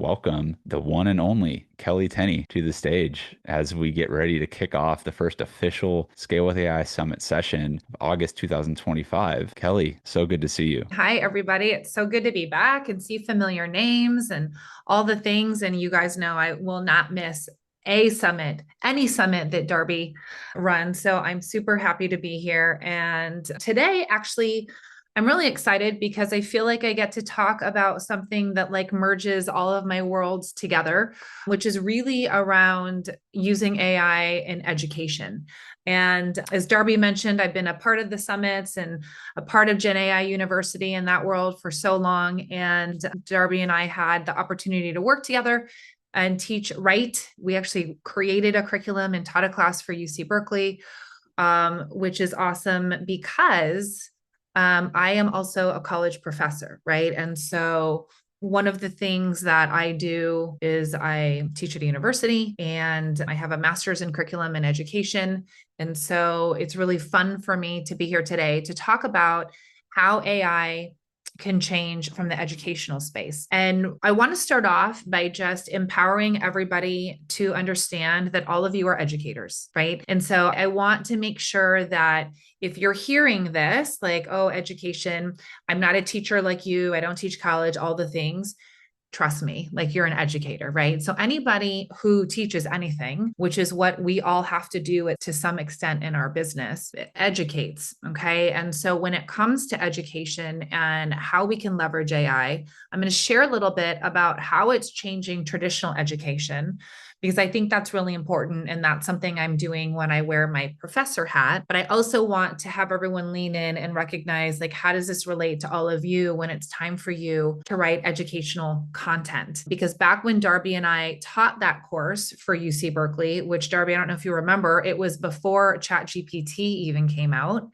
welcome the one and only Kelley Tenny to the stage as we get ready to kick off the first official Scale with AI Summit session of August 2025. Kelley, so good to see you. Hi, everybody. It's so good to be back and see familiar names and all the things. And you guys know I will not miss a summit, any summit that Darby runs. So I'm super happy to be here. And today, actually, I'm really excited because I feel like I get to talk about something that like merges all of my worlds together, which is really around using AI in education. And as Darby mentioned, I've been a part of the summits and a part of Gen AI University in that world for so long. And Darby and I had the opportunity to work together and teach Write. We actually created a curriculum and taught a class for UC Berkeley, which is awesome because I am also a college professor, right? And so one of the things that I do is I teach at a university and I have a master's in curriculum and education. And so it's really fun for me to be here today to talk about how AI can change from the educational space. And I want to start off by just empowering everybody to understand that all of you are educators, right? And so I want to make sure that if you're hearing this, like, oh, education, I'm not a teacher like you, I don't teach college, all the things. Trust me, like you're an educator, right? So anybody who teaches anything, which is what we all have to do to some extent in our business, it educates. Okay. And so when it comes to education and how we can leverage AI, I'm going to share a little bit about how it's changing traditional education, because I think that's really important. And that's something I'm doing when I wear my professor hat. But I also want to have everyone lean in and recognize, like, how does this relate to all of you when it's time for you to write educational content? Because back when Darby and I taught that course for UC Berkeley, which Darby, I don't know if you remember, it was before ChatGPT even came out.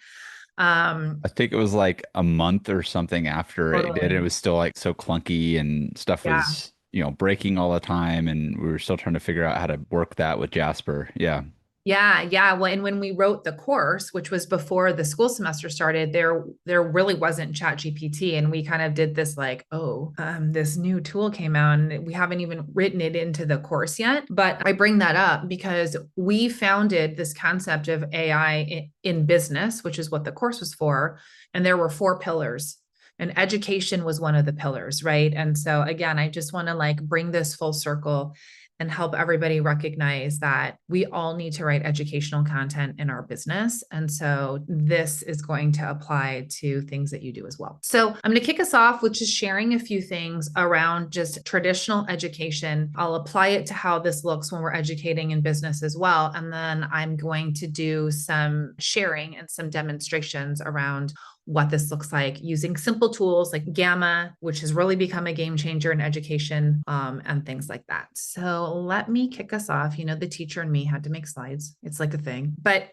I think it was like a month or something after it did. It Totally. was still like so clunky and stuff Yeah. was, breaking all the time. And we were still trying to figure out how to work that with Jasper. Yeah. Yeah, yeah. Well, and when we wrote the course, which was before the school semester started, there really wasn't Chat GPT, and we kind of did this like, oh, this new tool came out, and we haven't even written it into the course yet. But I bring that up because we founded this concept of AI in business, which is what the course was for, and there were four pillars. And education was one of the pillars, right? And so again, I just want to like bring this full circle and help everybody recognize that we all need to write educational content in our business. And so this is going to apply to things that you do as well. So I'm going to kick us off with just sharing a few things around just traditional education. I'll apply it to how this looks when we're educating in business as well. And then I'm going to do some sharing and some demonstrations around what this looks like using simple tools like Gamma, which has really become a game changer in education, and things like that. So let me kick us off. You know, the teacher and me had to make slides. It's like a thing. But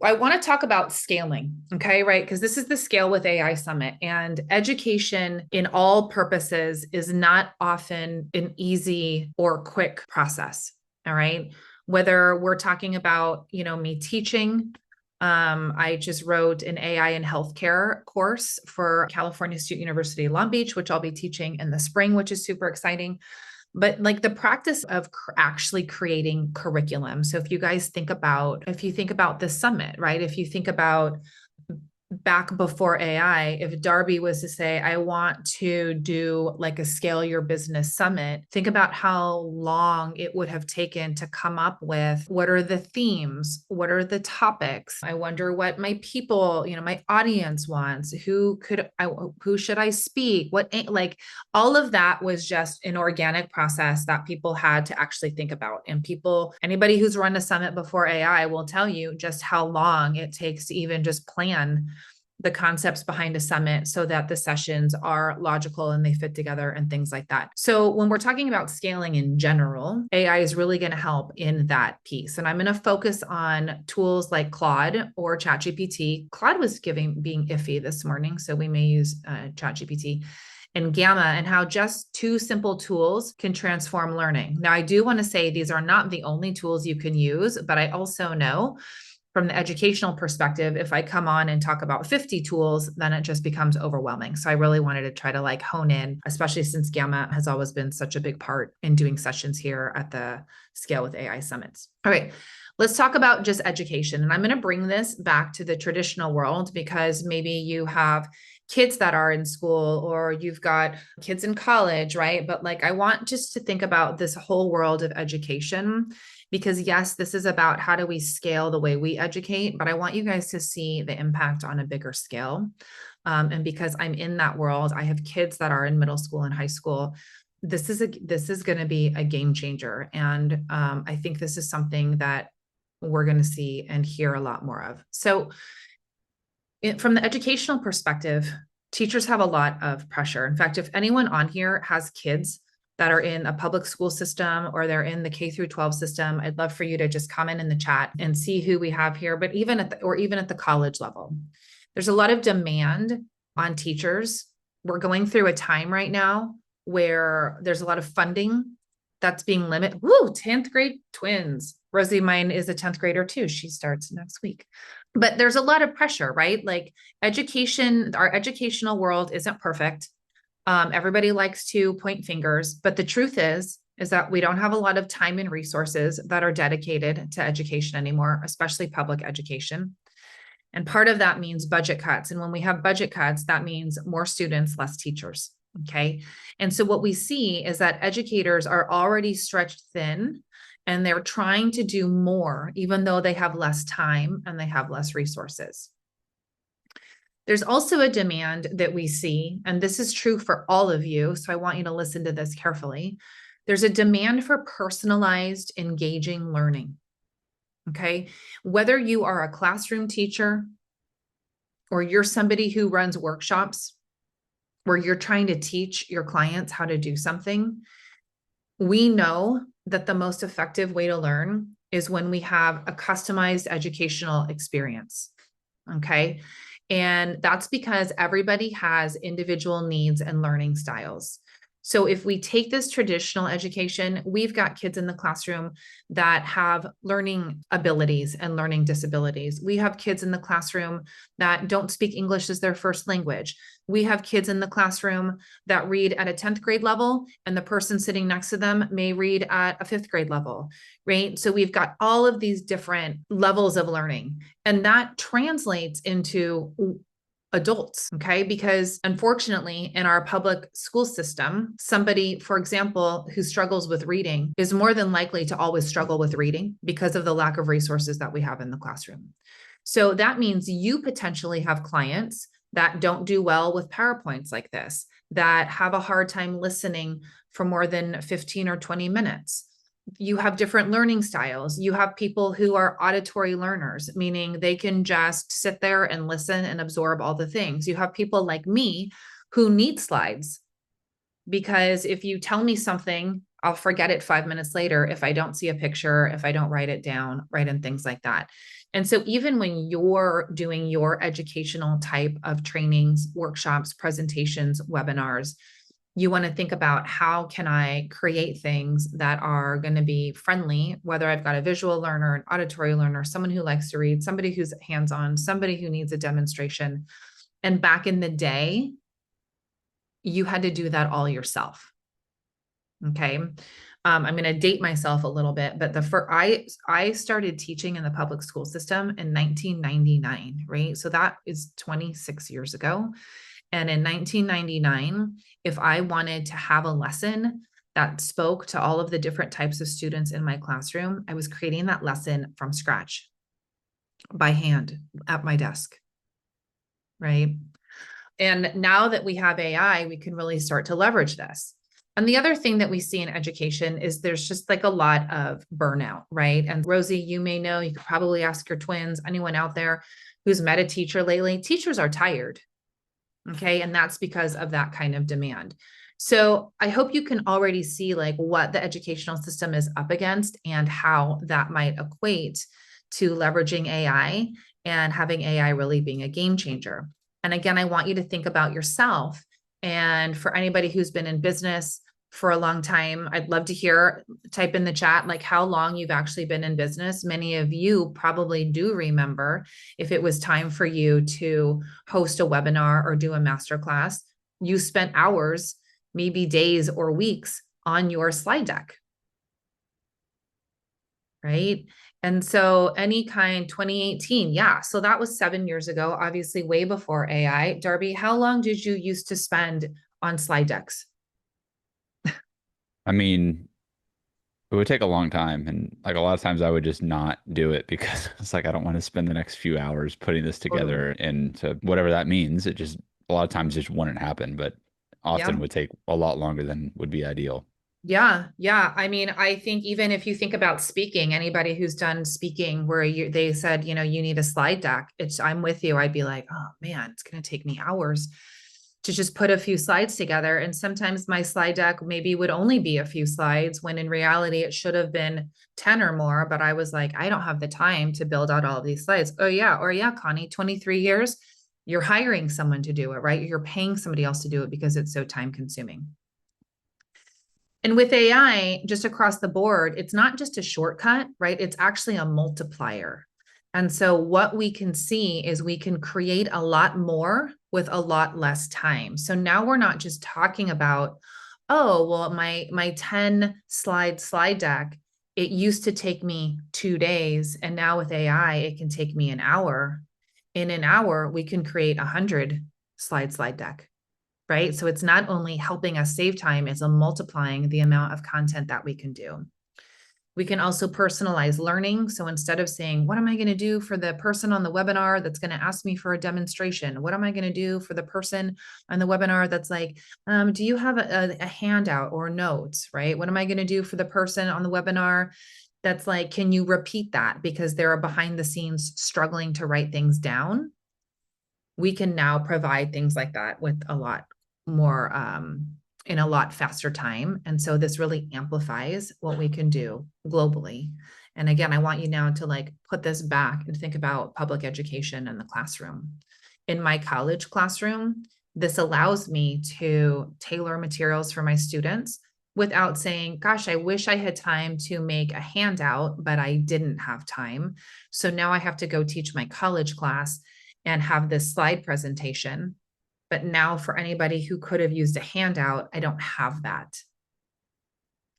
I want to talk about scaling, okay, right? Because this is the Scale with AI Summit, and education in all purposes is not often an easy or quick process, all right? Whether we're talking about, me teaching, I just wrote an AI in healthcare course for California State University, Long Beach, which I'll be teaching in the spring, which is super exciting. But like the practice of actually creating curriculum. So if you think about the summit, right? If you think about back before AI, if Darby was to say, I want to do like a scale your business summit, think about how long it would have taken to come up with what are the themes? What are the topics? I wonder what my people, my audience wants. Who should I speak? Like all of that was just an organic process that people had to actually think about. And anybody who's run a summit before AI will tell you just how long it takes to even just plan the concepts behind a summit so that the sessions are logical and they fit together and things like that. So when we're talking about scaling in general, AI is really going to help in that piece. And I'm going to focus on tools like Claude or ChatGPT. Claude was being iffy this morning, so we may use ChatGPT, and Gamma, and how just two simple tools can transform learning. Now, I do want to say these are not the only tools you can use, but I also know from the educational perspective, if I come on and talk about 50 tools, then it just becomes overwhelming. So I really wanted to try to like hone in, especially since Gamma has always been such a big part in doing sessions here at the Scale with AI summits. All right, let's talk about just education. And I'm going to bring this back to the traditional world because maybe you have kids that are in school or you've got kids in college, right? But like, I want just to think about this whole world of education because yes, this is about how do we scale the way we educate, but I want you guys to see the impact on a bigger scale. And because I'm in that world, I have kids that are in middle school and high school. This is going to be a game changer. And I think this is something that we're going to see and hear a lot more of. So from the educational perspective, teachers have a lot of pressure. In fact, if anyone on here has kids that are in a public school system or they're in the K through 12 system, I'd love for you to just comment in the chat and see who we have here, but even at the college level, there's a lot of demand on teachers. We're going through a time right now where there's a lot of funding that's being limited. Woo, 10th grade twins. Rosie, mine is a 10th grader too. She starts next week. But there's a lot of pressure, right? Like education, our educational world isn't perfect. Everybody likes to point fingers, but the truth is that we don't have a lot of time and resources that are dedicated to education anymore, especially public education. And part of that means budget cuts. And when we have budget cuts, that means more students, less teachers. Okay. And so what we see is that educators are already stretched thin and they're trying to do more, even though they have less time and they have less resources. There's also a demand that we see, and this is true for all of you, so I want you to listen to this carefully. There's a demand for personalized, engaging learning, okay? Whether you are a classroom teacher or you're somebody who runs workshops where you're trying to teach your clients how to do something, we know that the most effective way to learn is when we have a customized educational experience, okay? And that's because everybody has individual needs and learning styles. So if we take this traditional education, we've got kids in the classroom that have learning abilities and learning disabilities. We have kids in the classroom that don't speak English as their first language. We have kids in the classroom that read at a 10th grade level, and the person sitting next to them may read at a 5th grade level, right? So we've got all of these different levels of learning, and that translates into adults, okay? Because unfortunately, in our public school system, somebody, for example, who struggles with reading is more than likely to always struggle with reading because of the lack of resources that we have in the classroom. So that means you potentially have clients that don't do well with PowerPoints like this, that have a hard time listening for more than 15 or 20 minutes. You have different learning styles. You have people who are auditory learners, meaning they can just sit there and listen and absorb all the things. You have people like me who need slides, because if you tell me something, I'll forget it 5 minutes later if I don't see a picture, if I don't write it down, right, and things like that. And so even when you're doing your educational type of trainings, workshops, presentations, webinars, you want to think about how can I create things that are going to be friendly, whether I've got a visual learner, an auditory learner, someone who likes to read, somebody who's hands-on, somebody who needs a demonstration. And back in the day, you had to do that all yourself. Okay. I'm going to date myself a little bit, but I started teaching in the public school system in 1999, right? So that is 26 years ago. And in 1999, if I wanted to have a lesson that spoke to all of the different types of students in my classroom, I was creating that lesson from scratch by hand at my desk, right? And now that we have AI, we can really start to leverage this. And the other thing that we see in education is there's just like a lot of burnout, right? And Rosie, you may know, you could probably ask your twins, anyone out there who's met a teacher lately, teachers are tired. Okay. And that's because of that kind of demand. So I hope you can already see like what the educational system is up against and how that might equate to leveraging AI and having AI really being a game changer. And again, I want you to think about yourself. And for anybody who's been in business for a long time. I'd love to hear, type in the chat, like how long you've actually been in business. Many of you probably do remember if it was time for you to host a webinar or do a masterclass, you spent hours, maybe days or weeks on your slide deck, right? And so 2018, yeah. So that was 7 years ago, obviously way before AI. Darby, how long did you used to spend on slide decks? I mean, it would take a long time, and like a lot of times I would just not do it because it's like I don't want to spend the next few hours putting this Totally. together into whatever that means. It just a lot of times just wouldn't happen, but often Yeah. would take a lot longer than would be ideal. Yeah, yeah. I mean, I think even if you think about speaking, anybody who's done speaking where they said, you need a slide deck, I'm with you. I'd be like, oh man, it's going to take me hours to just put a few slides together. And sometimes my slide deck maybe would only be a few slides when in reality it should have been 10 or more. But I was like, I don't have the time to build out all of these slides. Oh yeah. Or yeah, Connie, 23 years, you're hiring someone to do it, right? You're paying somebody else to do it because it's so time consuming. And with AI, just across the board, it's not just a shortcut, right? It's actually a multiplier. And so what we can see is we can create a lot more with a lot less time. So now we're not just talking about, oh, well, my 10 slide deck, it used to take me 2 days. And now with AI, it can take me an hour. In an hour, we can create 100 slide deck, right? So it's not only helping us save time, it's a multiplying the amount of content that we can do. We can also personalize learning. So instead of saying, what am I going to do for the person on the webinar that's going to ask me for a demonstration? What am I going to do for the person on the webinar that's like, do you have a handout or notes, right? What am I going to do for the person on the webinar that's like, can you repeat that? Because they're behind the scenes struggling to write things down. We can now provide things like that with a lot more in a lot faster time. And so this really amplifies what we can do globally. And again, I want you now to like put this back and think about public education in the classroom. In my college classroom, this allows me to tailor materials for my students without saying, gosh, I wish I had time to make a handout, but I didn't have time. So now I have to go teach my college class and have this slide presentation. But now for anybody who could have used a handout, I don't have that.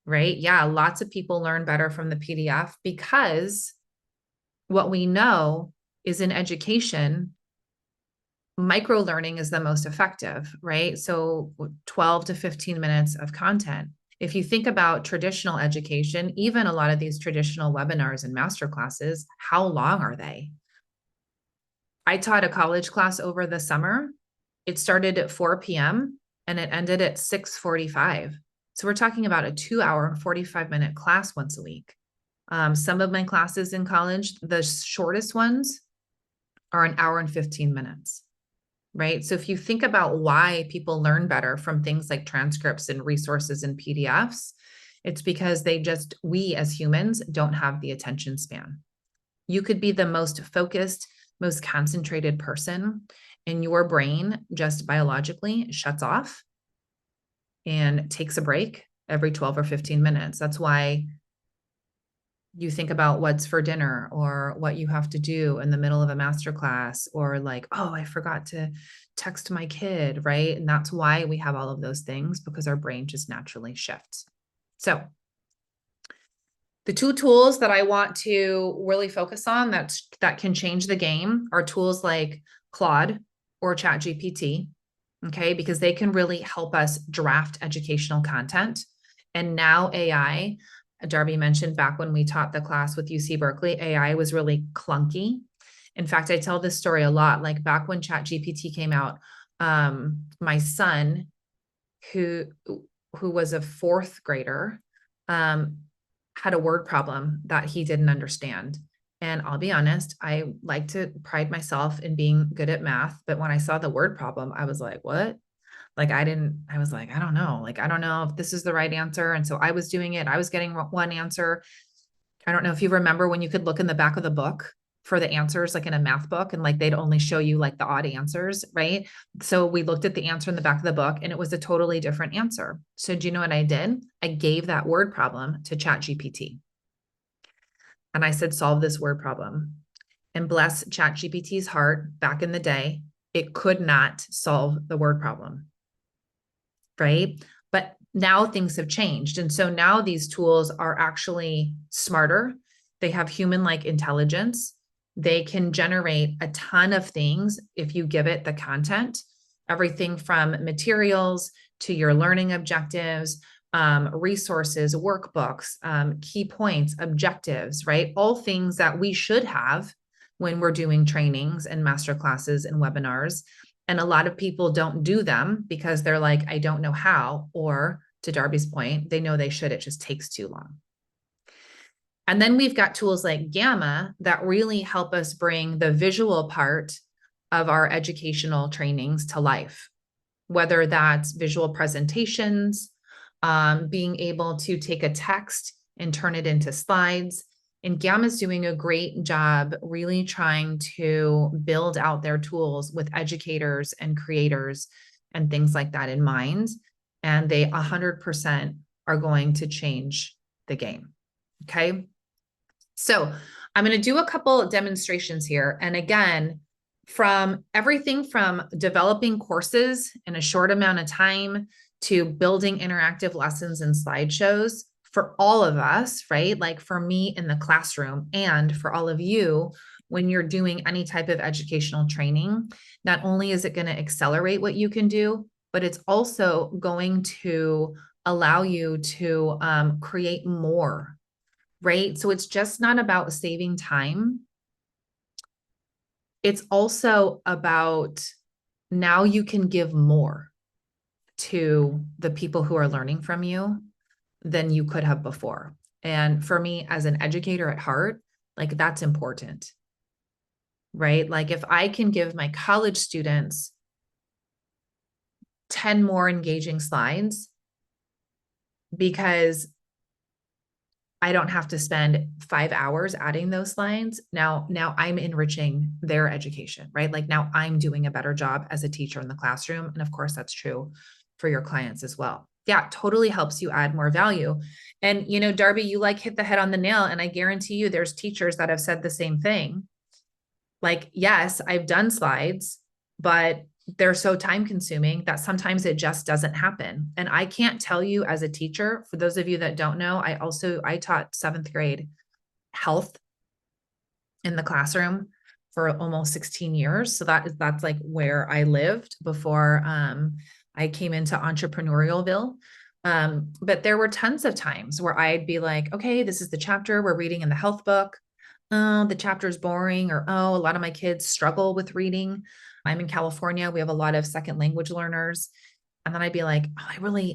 Right? Yeah, lots of people learn better from the PDF because what we know is in education, micro learning is the most effective, right? So 12 to 15 minutes of content. If you think about traditional education, even a lot of these traditional webinars and master classes, how long are they? I taught a college class over the summer. It started at 4 p.m. and it ended at 6:45. So we're talking about a 2-hour, 45-minute class once a week. Some of my classes in college, the shortest ones are an hour and 15 minutes, right? So if you think about why people learn better from things like transcripts and resources and PDFs, it's because we as humans don't have the attention span. You could be the most focused, most concentrated person, and your brain just biologically shuts off and takes a break every 12 or 15 minutes. That's why you think about what's for dinner or what you have to do in the middle of a master class, or like, oh, I forgot to text my kid, right? And that's why we have all of those things, because our brain just naturally shifts. So the two tools that I want to really focus on that can change the game are tools like Claude or ChatGPT, okay? Because they can really help us draft educational content. And now AI, Darby mentioned back when we taught the class with UC Berkeley, AI was really clunky. In fact, I tell this story a lot. Like back when ChatGPT came out, my son, who was a fourth grader, had a word problem that he didn't understand. And I'll be honest, I like to pride myself in being good at math. But when I saw the word problem, I was like, what? Like, I was like, I don't know. Like, I don't know if this is the right answer. And so I was doing it. I was getting one answer. I don't know if you remember when you could look in the back of the book for the answers, like in a math book, and like they'd only show you like the odd answers, right? So we looked at the answer in the back of the book and it was a totally different answer. So do you know what I did? I gave that word problem to ChatGPT. And I said, solve this word problem. And bless ChatGPT's heart, back in the day, it could not solve the word problem, right? But now things have changed. And so now these tools are actually smarter. They have human-like intelligence. They can generate a ton of things if you give it the content, everything from materials to your learning objectives, resources, workbooks, key points, objectives, right? All things that we should have when we're doing trainings and master classes and webinars. And a lot of people don't do them because they're like, I don't know how, or to Darby's point, they know they should, it just takes too long. And then we've got tools like Gamma that really help us bring the visual part of our educational trainings to life, whether that's visual presentations, being able to take a text and turn it into slides. And Gamma's doing a great job really trying to build out their tools with educators and creators and things like that in mind. And they 100% are going to change the game. Okay. So I'm going to do a couple demonstrations here. And again, from everything from developing courses in a short amount of time to building interactive lessons and slideshows for all of us, right? Like for me in the classroom and for all of you, when you're doing any type of educational training, not only is it going to accelerate what you can do, but it's also going to allow you to create more, right? So it's just not about saving time. It's also about now you can give more to the people who are learning from you than you could have before. And for me, as an educator at heart, like that's important, right? Like if I can give my college students 10 more engaging slides because I don't have to spend 5 hours adding those slides. Now I'm enriching their education, right? Like now I'm doing a better job as a teacher in the classroom. And of course, that's true for your clients as well. Yeah, totally helps you add more value. And, you know, Darby, you like hit the head on the nail. And I guarantee you there's teachers that have said the same thing. Like, yes, I've done slides, but they're so time consuming that sometimes it just doesn't happen. And I can't tell you as a teacher, for those of you that don't know, I taught 7th grade health in the classroom for almost 16 years. So that's like where I lived before I came into entrepreneurialville. But there were tons of times where I'd be like, okay, this is the chapter we're reading in the health book. Oh, the chapter is boring, or oh, a lot of my kids struggle with reading. I'm in California. We have a lot of second language learners. And then I'd be like, oh,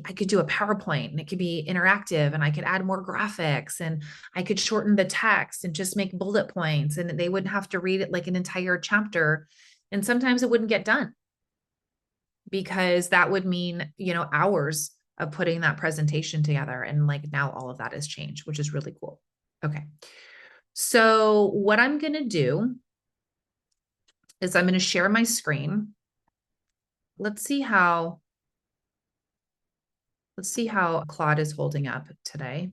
I could do a PowerPoint and it could be interactive and I could add more graphics and I could shorten the text and just make bullet points and they wouldn't have to read it like an entire chapter. And sometimes it wouldn't get done because that would mean, you know, hours of putting that presentation together. And like now all of that has changed, which is really cool. Okay. So what I'm going to do is I'm going to share my screen. Let's see how Claude is holding up today.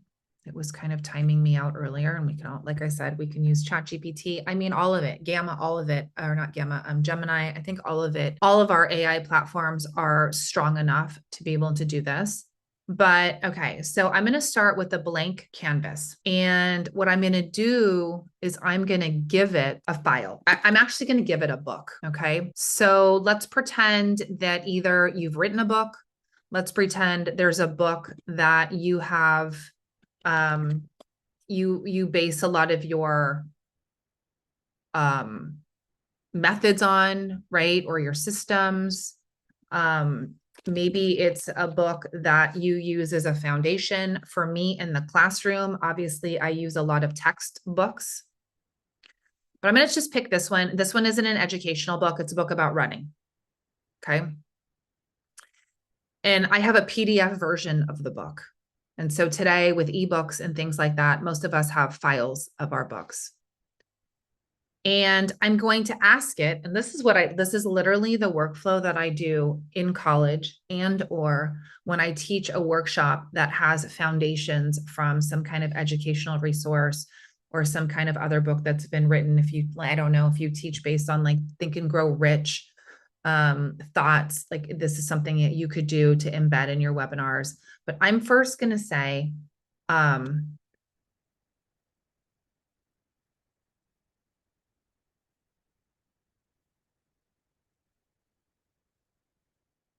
It was kind of timing me out earlier, and we can all, like I said, we can use ChatGPT. I mean, all of it, Gamma, all of it, or not Gamma, Gemini. I think all of it, all of our AI platforms are strong enough to be able to do this. But okay, so I'm going to start with a blank canvas. And what I'm going to do is I'm going to give it a file. I'm actually going to give it a book. Okay. So let's pretend that either you've written a book. Let's pretend there's a book that you have, you base a lot of your methods on, right? Or your systems. Maybe it's a book that you use as a foundation. For me in the classroom, obviously I use a lot of textbooks, but I'm going to just pick this one. This one isn't an educational book. It's a book about running. Okay. And I have a PDF version of the book. And so today with ebooks and things like that, most of us have files of our books. And I'm going to ask it, and this is literally the workflow that I do in college and or when I teach a workshop that has foundations from some kind of educational resource or some kind of other book that's been written. If you, I don't know, if you teach based on like Think and Grow Rich thoughts, like this is something that you could do to embed in your webinars. But I'm first going to say,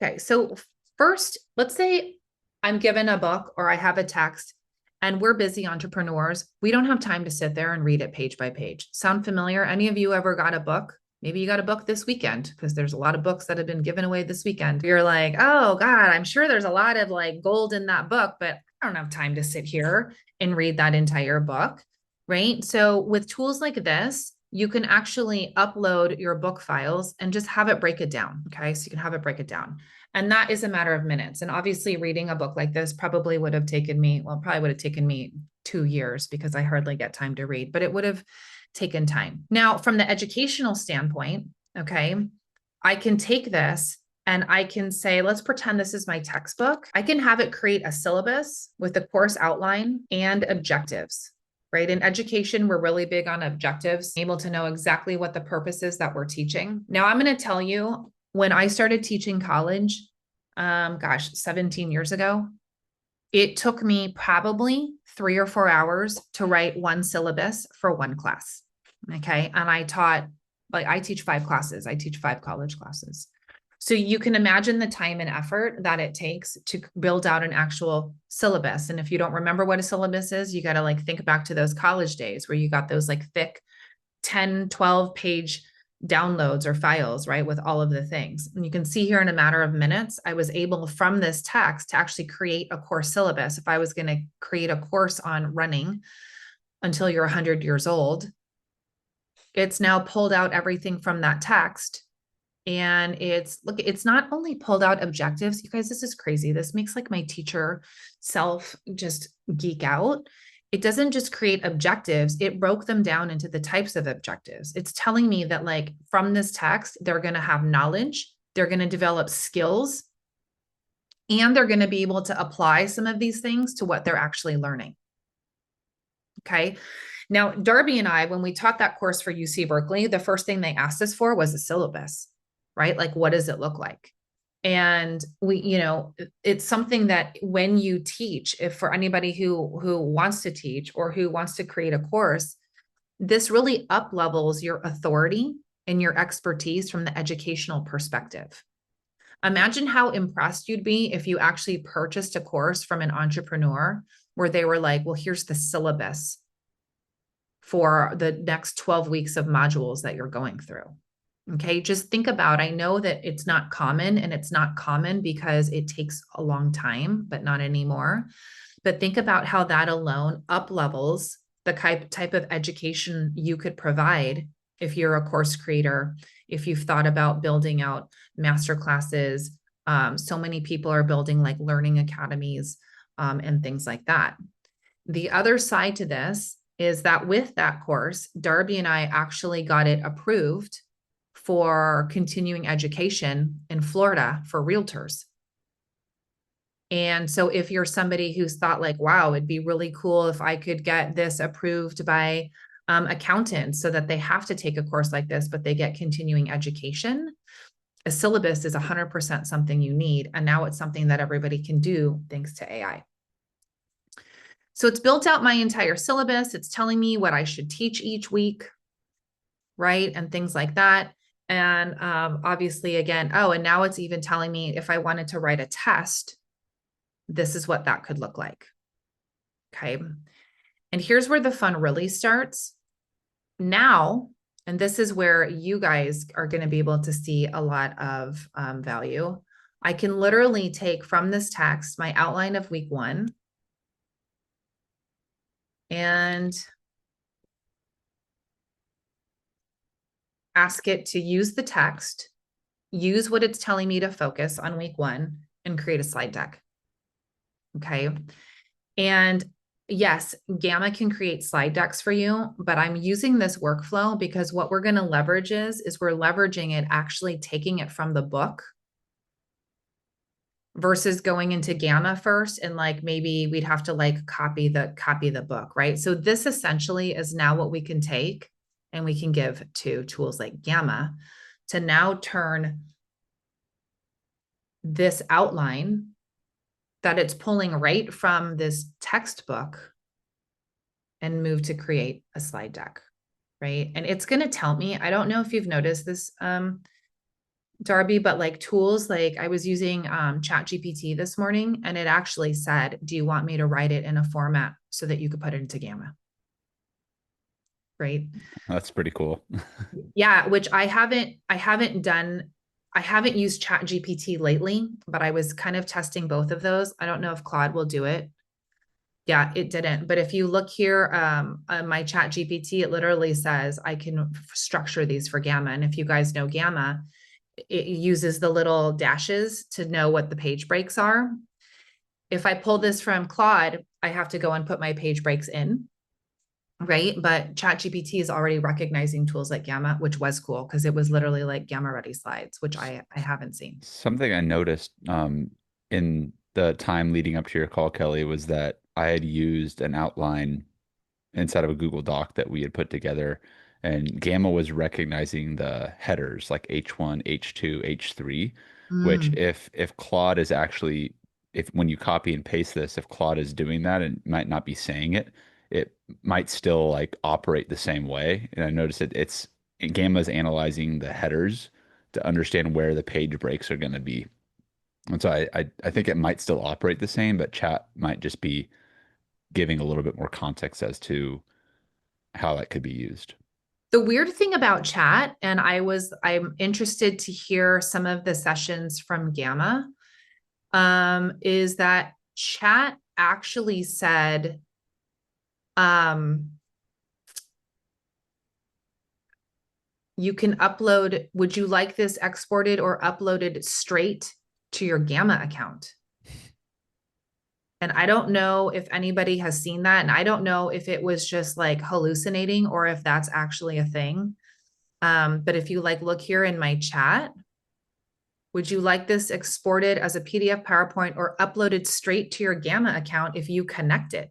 okay, so first, let's say I'm given a book or I have a text and we're busy entrepreneurs. We don't have time to sit there and read it page by page. Sound familiar? Any of you ever got a book? Maybe you got a book this weekend because there's a lot of books that have been given away this weekend. You're like, oh God, I'm sure there's a lot of like gold in that book, but I don't have time to sit here and read that entire book, right? So with tools like this, you can actually upload your book files and just have it break it down. Okay. So you can have it break it down. And that is a matter of minutes. And obviously, reading a book like this probably would have taken me, well, probably would have taken me 2 years because I hardly get time to read, but it would have taken time. Now, from the educational standpoint, okay, I can take this and I can say, let's pretend this is my textbook. I can have it create a syllabus with the course outline and objectives. Right. In education, we're really big on objectives, able to know exactly what the purpose is that we're teaching. Now, I'm going to tell you, when I started teaching college, 17 years ago, it took me probably 3 or 4 hours to write one syllabus for one class. Okay. And I taught, like, I teach 5 classes, I teach 5 college classes. So you can imagine the time and effort that it takes to build out an actual syllabus. And if you don't remember what a syllabus is, you got to like think back to those college days where you got those like thick 10, 12 page downloads or files, right? With all of the things. And you can see here in a matter of minutes, I was able from this text to actually create a course syllabus. If I was going to create a course on running until you're 100 years old, it's now pulled out everything from that text. And it's not only pulled out objectives. You guys, this is crazy. This makes like my teacher self just geek out. It doesn't just create objectives. It broke them down into the types of objectives. It's telling me that like from this text, they're going to have knowledge, they're going to develop skills, and they're going to be able to apply some of these things to what they're actually learning. Okay. Now, Darby and I, when we taught that course for UC Berkeley, the first thing they asked us for was a syllabus, right? Like, what does it look like? And it's something that when you teach, if for anybody who wants to teach or who wants to create a course, this really up levels your authority and your expertise from the educational perspective. Imagine how impressed you'd be if you actually purchased a course from an entrepreneur where they were like, well, here's the syllabus for the next 12 weeks of modules that you're going through. Okay, just think about, I know that it's not common, and it's not common because it takes a long time, but not anymore. But think about how that alone up levels the type of education you could provide if you're a course creator, if you've thought about building out master classes. So many people are building like learning academies and things like that. The other side to this is that with that course, Darby and I actually got it approved for continuing education in Florida for realtors. And so if you're somebody who's thought like, wow, it'd be really cool if I could get this approved by accountants so that they have to take a course like this, but they get continuing education, a syllabus is 100% something you need. And now it's something that everybody can do thanks to AI. So it's built out my entire syllabus. It's telling me what I should teach each week, right? And things like that. And obviously, again, and now it's even telling me if I wanted to write a test, this is what that could look like. Okay. And here's where the fun really starts. Now, and this is where you guys are going to be able to see a lot of value. I can literally take from this text my outline of week 1 and ask it to use the text, use what it's telling me to focus on week 1, and create a slide deck. Okay. And yes, Gamma can create slide decks for you, but I'm using this workflow because what we're going to leverage is we're leveraging it, actually taking it from the book versus going into Gamma first. And like, maybe we'd have to like copy the book, right? So this essentially is now what we can take and we can give to tools like Gamma to now turn this outline that it's pulling right from this textbook and move to create a slide deck, right? And it's going to tell me, I don't know if you've noticed this, Darby, but like tools, like I was using Chat GPT this morning and it actually said, do you want me to write it in a format so that you could put it into Gamma? Right. That's pretty cool. Yeah, which I haven't used Chat GPT lately, but I was kind of testing both of those. I don't know if Claude will do it. Yeah, it didn't. But if you look here on my Chat GPT, it literally says I can structure these for Gamma. And if you guys know Gamma, it uses the little dashes to know what the page breaks are. If I pull this from Claude, I have to go and put my page breaks in, right? But ChatGPT is already recognizing tools like Gamma, which was cool because it was literally like Gamma ready slides, which I haven't seen. Something I noticed in the time leading up to your call, Kelly, was that I had used an outline inside of a Google Doc that we had put together, and Gamma was recognizing the headers like H1, H2, H3, which Mm, if Claude is actually, if when you copy and paste this, if Claude is doing that and might not be saying it, it might still like operate the same way. And I noticed it's Gamma is analyzing the headers to understand where the page breaks are going to be. And so I think it might still operate the same, but chat might just be giving a little bit more context as to how that could be used. the weird thing about chat, and I'm interested to hear some of the sessions from Gamma, is that chat actually said, um, you can upload, would you like this exported or uploaded straight to your Gamma account? And I don't know if anybody has seen that. And I don't know if it was just like hallucinating or if that's actually a thing. But if you like look here in my chat, would you like this exported as a PDF, PowerPoint, or uploaded straight to your Gamma account if you connect it?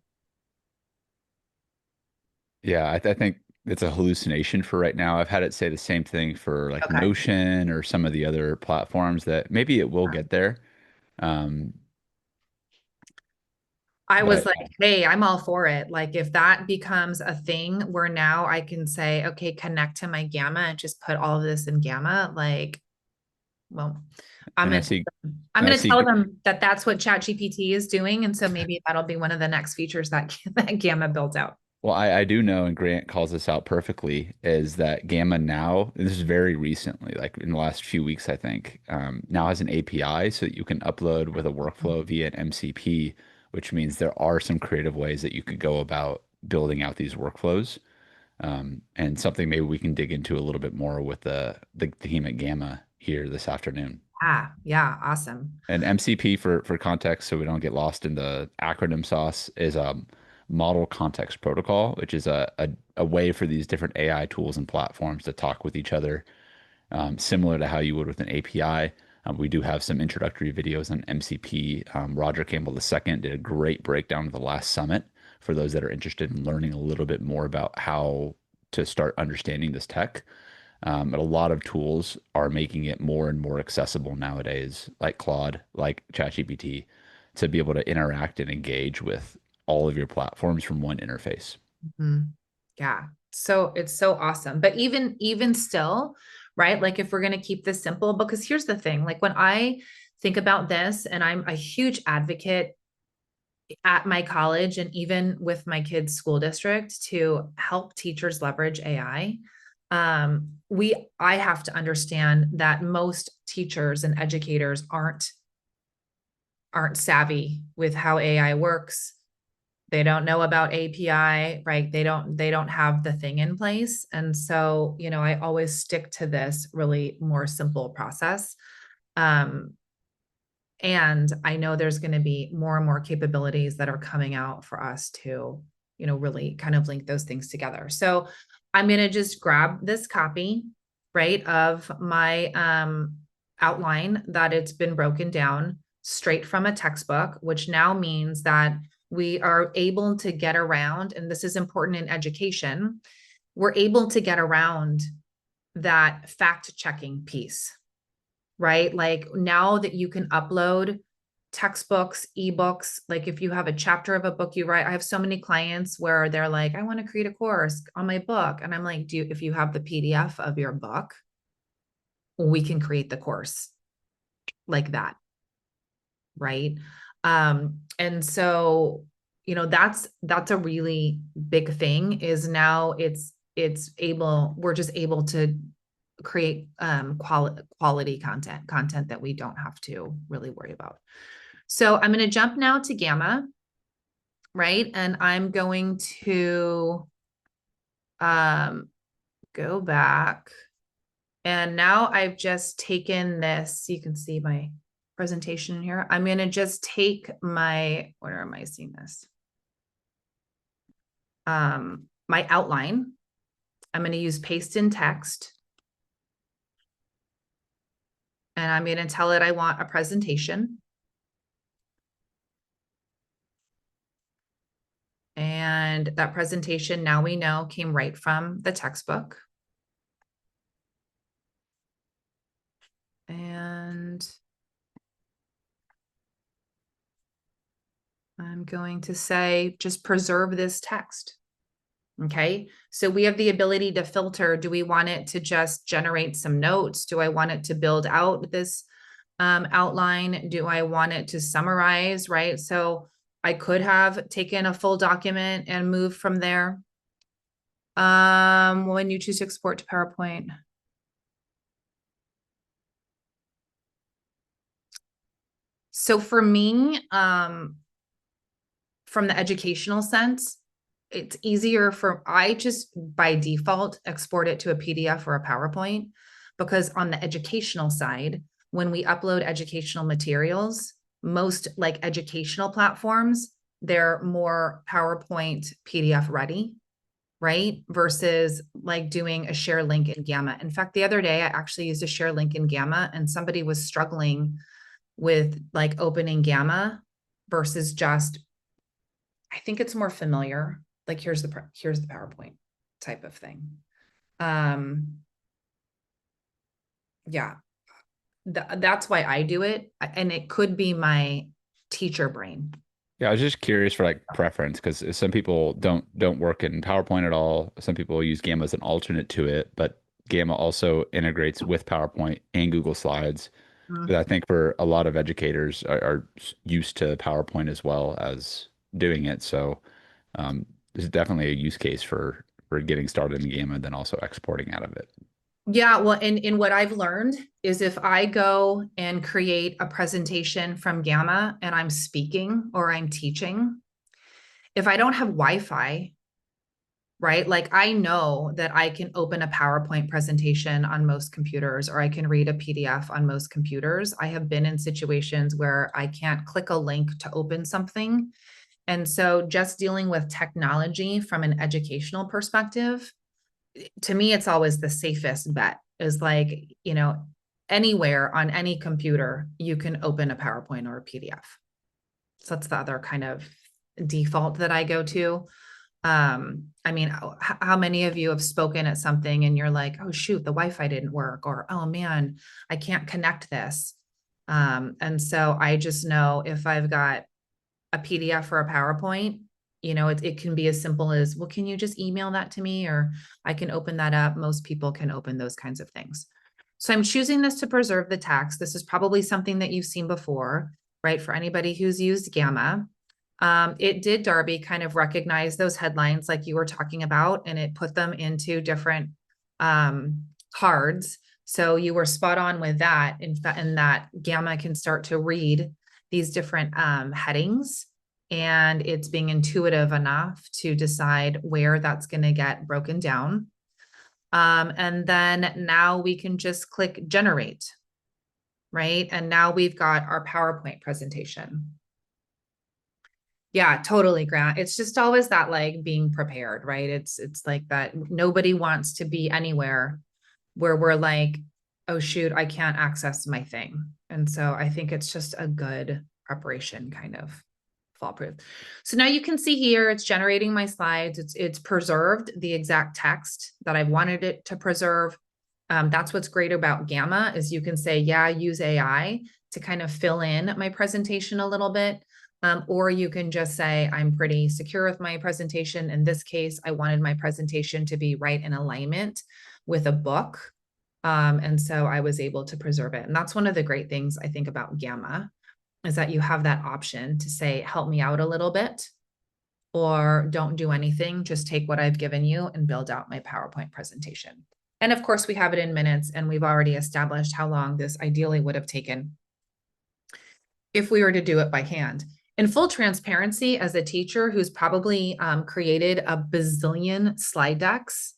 Yeah, I think it's a hallucination for right now. I've had it say the same thing for like Okay. Notion or some of the other platforms that maybe it will get there. Um, I was but like, hey, I'm all for it. Like, if that becomes a thing where now I can say, okay, connect to my Gamma and just put all of this in Gamma, like, well, I'm and I gonna see I'm and I gonna see tell them that that's what ChatGPT is doing, and so maybe that'll be one of the next features that that Gamma builds out. well, I do know, and Grant calls this out perfectly, is that Gamma now, this is very recently, like in the last few weeks, I think, now has an API so that you can upload with a workflow via an MCP, which means there are some creative ways that you could go about building out these workflows. And something maybe we can dig into a little bit more with the team at Gamma here this afternoon. Ah, yeah, awesome. And MCP for context, so we don't get lost in the acronym sauce, is a model context protocol, which is a way for these different AI tools and platforms to talk with each other, similar to how you would with an API. We do have some introductory videos on MCP. Roger Campbell II did a great breakdown of the last summit for those that are interested in learning a little bit more about how to start understanding this tech. But a lot of tools are making it more and more accessible nowadays, like Claude, like ChatGPT, to be able to interact and engage with all of your platforms from one interface. Mhm. Yeah. So it's so awesome. But even still, right? Like if we're going to keep this simple, because here's the thing, like when I think about this, and I'm a huge advocate at my college and even with my kids' school district to help teachers leverage AI. I have to understand that most teachers and educators aren't savvy with how AI works. They don't know about API, right? They don't have the thing in place. And so, I always stick to this really more simple process. Um, And I know there's going to be more and more capabilities that are coming out for us to, really kind of link those things together. So I'm going to just grab this copy, right, of my outline that it's been broken down straight from a textbook, which now means that we are able to get around, and this is important in education, we're able to get around that fact checking piece, right? Like now that you can upload textbooks, ebooks, like if you have a chapter of a book you write, I have so many clients where they're like, I want to create a course on my book. And I'm like, if you have the PDF of your book, we can create the course like that. Right. And so, that's a really big thing is now we're just able to create quality content that we don't have to really worry about. So I'm going to jump now to Gamma, right? And I'm going to go back. And now I've just taken this, you can see my presentation here. I'm going to just take where am I seeing this? My outline. I'm going to use paste in text. And I'm going to tell it I want a presentation. And that presentation, now we know, came right from the textbook. And I'm going to say, just preserve this text. Okay, so we have the ability to filter. Do we want it to just generate some notes? Do I want it to build out this outline? Do I want it to summarize, right? So I could have taken a full document and moved from there. When you choose to export to PowerPoint. So for me, from the educational sense, it's easier I just by default export it to a PDF or a PowerPoint, because on the educational side, when we upload educational materials, most like educational platforms, they're more PowerPoint PDF ready, right? Versus like doing a share link in Gamma. In fact, the other day I actually used a share link in Gamma and somebody was struggling with like opening Gamma versus just, I think it's more familiar. Like here's the PowerPoint type of thing. Yeah, that's why I do it. And it could be my teacher brain. Yeah, I was just curious for like preference because some people don't work in PowerPoint at all. Some people use Gamma as an alternate to it, but Gamma also integrates with PowerPoint and Google Slides. But I think for a lot of educators are used to PowerPoint as well as doing it. So there's definitely a use case for getting started in Gamma and then also exporting out of it. Yeah, well, and what I've learned is if I go and create a presentation from Gamma and I'm speaking or I'm teaching, if I don't have Wi-Fi, right? Like I know that I can open a PowerPoint presentation on most computers, or I can read a PDF on most computers. I have been in situations where I can't click a link to open something. And so just dealing with technology from an educational perspective, to me, it's always the safest bet is like, anywhere on any computer, you can open a PowerPoint or a PDF. So that's the other kind of default that I go to. I mean, how many of you have spoken at something and you're like, oh, shoot, the Wi-Fi didn't work, or, oh man, I can't connect this. And so I just know if I've got a PDF or a PowerPoint, it can be as simple as, well, can you just email that to me? Or I can open that up. Most people can open those kinds of things. So I'm choosing this to preserve the text. This is probably something that you've seen before, right? For anybody who's used Gamma. It did, Darby, kind of recognize those headlines like you were talking about, and it put them into different cards. So you were spot on with that. In that Gamma can start to read these different headings, and it's being intuitive enough to decide where that's going to get broken down. And then now we can just click generate. right? And now we've got our PowerPoint presentation. Yeah, totally, Grant. It's just always that like being prepared, right? It's like that nobody wants to be anywhere where we're like, oh shoot, I can't access my thing. And so I think it's just a good preparation kind of fall proof. So now you can see here it's generating my slides. It's preserved the exact text that I wanted it to preserve. That's what's great about Gamma is you can say, yeah, use AI to kind of fill in my presentation a little bit. Or you can just say, I'm pretty secure with my presentation. In this case, I wanted my presentation to be right in alignment with a book. And so I was able to preserve it. And that's one of the great things I think about Gamma is that you have that option to say, help me out a little bit, or don't do anything, just take what I've given you and build out my PowerPoint presentation. And of course, we have it in minutes, and we've already established how long this ideally would have taken if we were to do it by hand. In full transparency, as a teacher who's probably created a bazillion slide decks,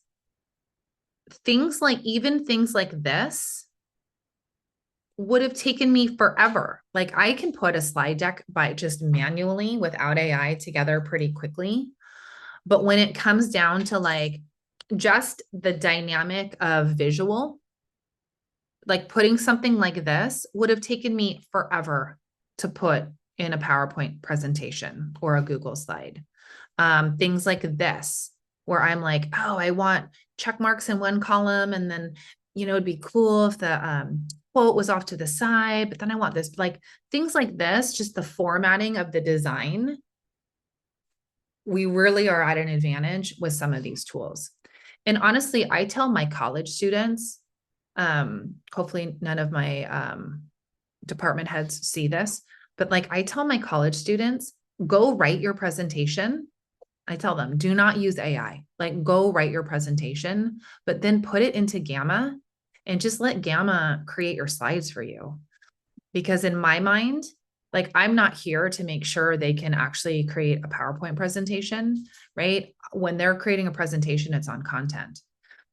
even things like this would have taken me forever. Like I can put a slide deck by just manually without AI together pretty quickly. But when it comes down to like just the dynamic of visual, like putting something like this would have taken me forever to put in a PowerPoint presentation or a Google slide. Things like this, where I'm like, oh, I want check marks in one column, and then, it'd be cool if the quote was off to the side, but then I want this, like things like this, just the formatting of the design. We really are at an advantage with some of these tools. And honestly, I tell my college students, hopefully none of my department heads see this, but like I tell my college students, go write your presentation. I tell them, do not use AI. Like go write your presentation, but then put it into Gamma and just let Gamma create your slides for you. Because in my mind, like I'm not here to make sure they can actually create a PowerPoint presentation, right? When they're creating a presentation, it's on content.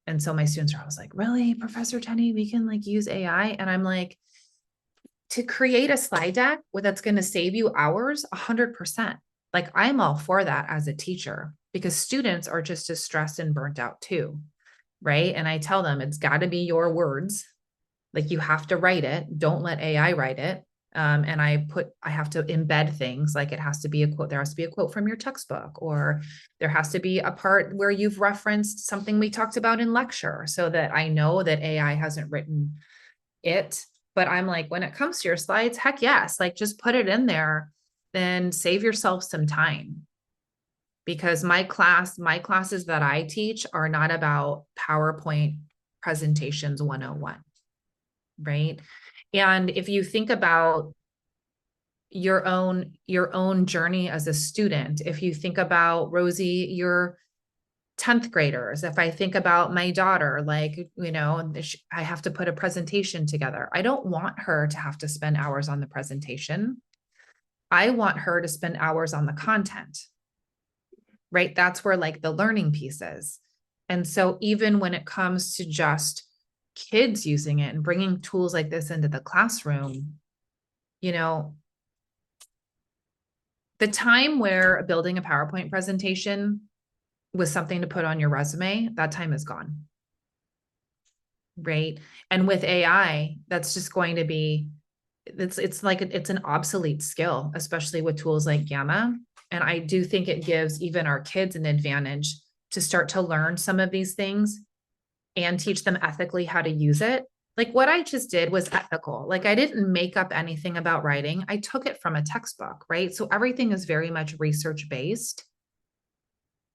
And so my students are always like, really, Professor Tenny, we can like use AI? And I'm like, to create a slide deck that's going to save you hours, 100%. Like I'm all for that as a teacher because students are just as stressed and burnt out too, right? And I tell them it's got to be your words. Like you have to write it. Don't let AI write it. And I have to embed things like it has to be a quote. There has to be a quote from your textbook, or there has to be a part where you've referenced something we talked about in lecture so that I know that AI hasn't written it. But I'm like, when it comes to your slides, heck yes, like just put it in there, then save yourself some time. Because my classes that I teach are not about PowerPoint presentations 101, right? And if you think about your own journey as a student, if you think about Rosie, your 10th graders, if I think about my daughter, like, I have to put a presentation together. I don't want her to have to spend hours on the presentation. I want her to spend hours on the content, right? That's where like the learning piece is. And so even when it comes to just kids using it and bringing tools like this into the classroom, you know, the time where building a PowerPoint presentation was something to put on your resume, that time is gone. Right. And with AI, that's just going to be, it's like it's an obsolete skill, especially with tools like Gamma. And I do think it gives even our kids an advantage to start to learn some of these things and teach them ethically how to use it. Like what I just did was ethical. Like I didn't make up anything about writing. I took it from a textbook, right? So everything is very much research based.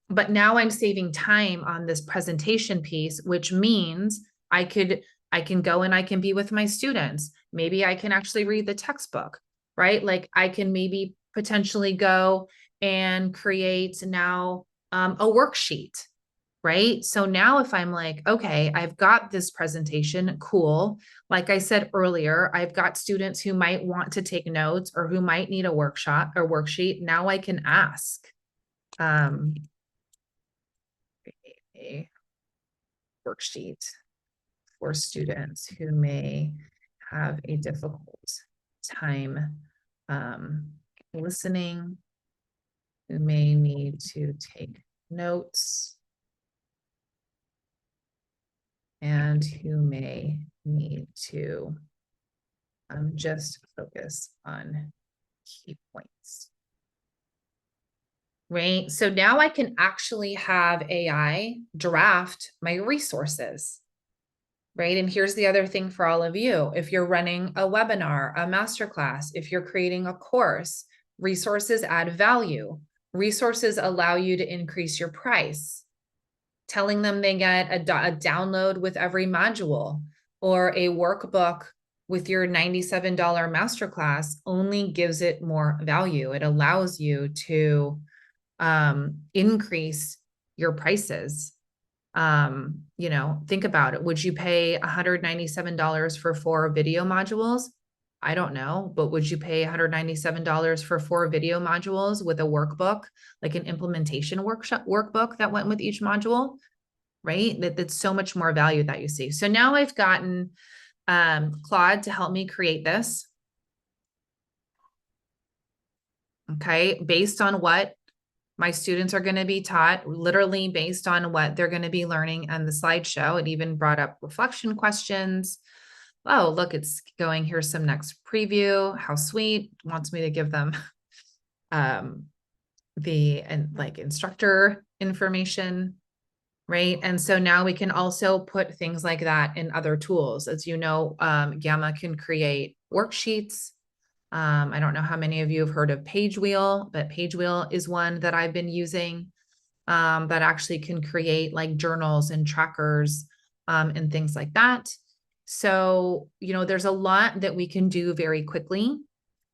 But now I'm saving time on this presentation piece, which means I could I can go and I can be with my students. Maybe I can actually read the textbook, right? Like I can maybe potentially go and create now a worksheet, right? So now if I'm like, okay, I've got this presentation, cool. Like I said earlier, I've got students who might want to take notes or who might need a workshop or worksheet. Now I can ask. Um, a worksheet for students who may have a difficult time listening, who may need to take notes, and who may need to just focus on key points. Right? So now I can actually have AI draft my resources. Right? And here's the other thing for all of you. If you're running a webinar, a masterclass, if you're creating a course, resources add value. Resources allow you to increase your price. Telling them they get a download with every module or a workbook with your $97 masterclass only gives it more value. It allows you to increase your prices. You know, think about it. Would you pay $197 for 4 video modules? I don't know, but would you pay $197 for 4 video modules with a workbook, like an implementation workbook that went with each module? Right? That's so much more value that you see. So now I've gotten Claude to help me create this. Okay, based on what my students are going to be taught, literally based on what they're going to be learning on the slideshow. It even brought up reflection questions. Oh, look, it's going, here's some next preview. How sweet. Wants me to give them like instructor information, right? And so now we can also put things like that in other tools. As you know, Gamma can create worksheets. I don't know how many of you have heard of Page Wheel, but Page Wheel is one that I've been using that actually can create like journals and trackers and things like that. So, you know, there's a lot that we can do very quickly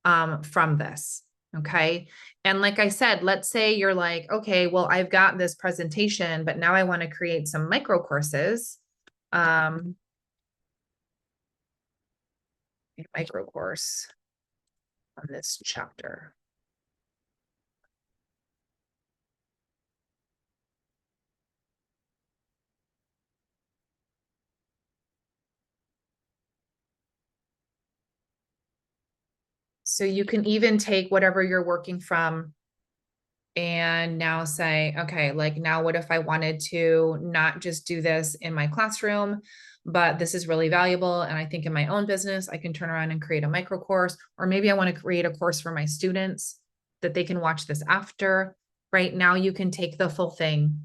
from this. Okay. And like I said, let's say you're like, okay, well, I've got this presentation, but now I want to create some micro courses. A micro course on this chapter. So you can even take whatever you're working from and now say, okay, like now what if I wanted to not just do this in my classroom, but this is really valuable. And I think in my own business, I can turn around and create a micro course, or maybe I want to create a course for my students that they can watch this after. Right now you can take the full thing